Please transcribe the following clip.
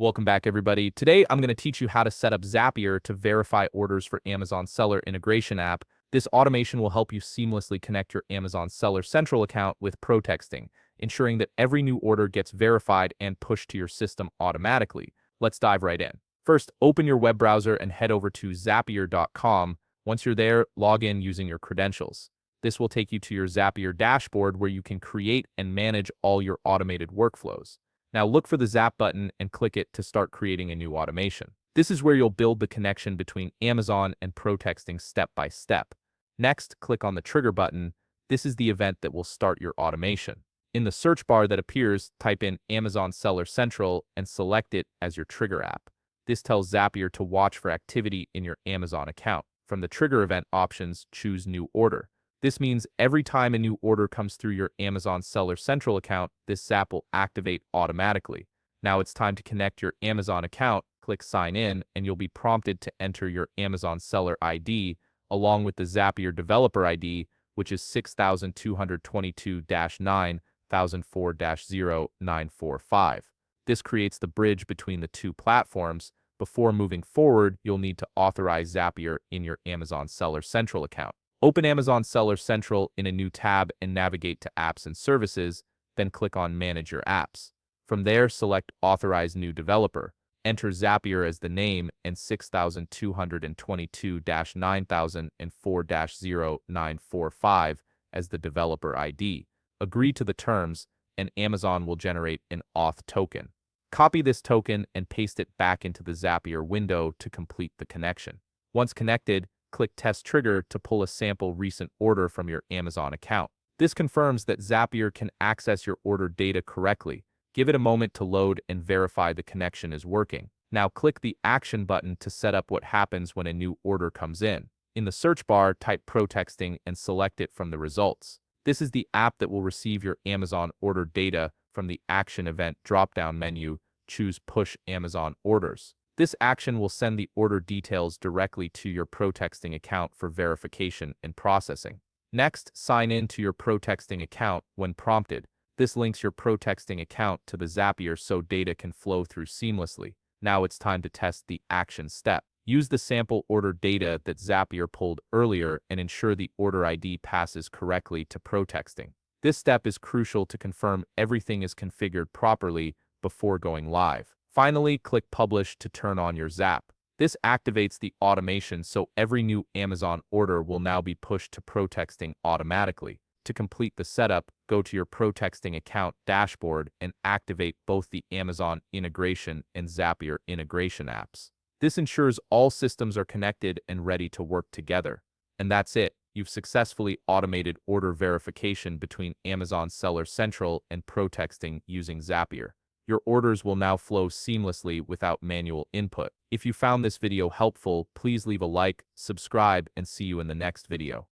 Welcome back, everybody. Today, I'm going to teach you how to set up Zapier to verify orders for Amazon Seller Integration app. This automation will help you seamlessly connect your Amazon Seller Central account with ProTexting, ensuring that every new order gets verified and pushed to your system automatically. Let's dive right in. First, open your web browser and head over to Zapier.com. Once you're there, log in using your credentials. This will take you to your Zapier dashboard where you can create and manage all your automated workflows. Now look for the Zap button and click it to start creating a new automation. This is where you'll build the connection between Amazon and ProTexting step by step. Next, click on the trigger button. This is the event that will start your automation. In the search bar that appears, type in Amazon Seller Central and select it as your trigger app. This tells Zapier to watch for activity in your Amazon account. From the trigger event options, choose New Order. This means every time a new order comes through your Amazon Seller Central account, this Zap will activate automatically. Now it's time to connect your Amazon account. Click Sign In, and you'll be prompted to enter your Amazon Seller ID along with the Zapier Developer ID, which is 6222-9004-0945. This creates the bridge between the two platforms. Before moving forward, you'll need to authorize Zapier in your Amazon Seller Central account. Open Amazon Seller Central in a new tab and navigate to Apps and Services, then click on Manage Your Apps. From there, select Authorize New Developer. Enter Zapier as the name and 6222-9004-0945 as the developer ID. Agree to the terms, and Amazon will generate an auth token. Copy this token and paste it back into the Zapier window to complete the connection. Once connected, click Test Trigger to pull a sample recent order from your Amazon account. This confirms that Zapier can access your order data correctly. Give it a moment to load and verify the connection is working. Now click the Action button to set up what happens when a new order comes in. In the search bar, type ProTexting and select it from the results. This is the app that will receive your Amazon order data. From the Action Event drop-down menu, choose Push Amazon Orders. This action will send the order details directly to your ProTexting account for verification and processing. Next, sign in to your ProTexting account when prompted. This links your ProTexting account to the Zapier so data can flow through seamlessly. Now it's time to test the action step. Use the sample order data that Zapier pulled earlier and ensure the order ID passes correctly to ProTexting. This step is crucial to confirm everything is configured properly before going live. Finally, click Publish to turn on your Zap. This activates the automation so every new Amazon order will now be pushed to ProTexting automatically. To complete the setup, go to your ProTexting account dashboard and activate both the Amazon integration and Zapier integration apps. This ensures all systems are connected and ready to work together. And that's it. You've successfully automated order verification between Amazon Seller Central and ProTexting using Zapier. Your orders will now flow seamlessly without manual input. If you found this video helpful, please leave a like, subscribe, and see you in the next video.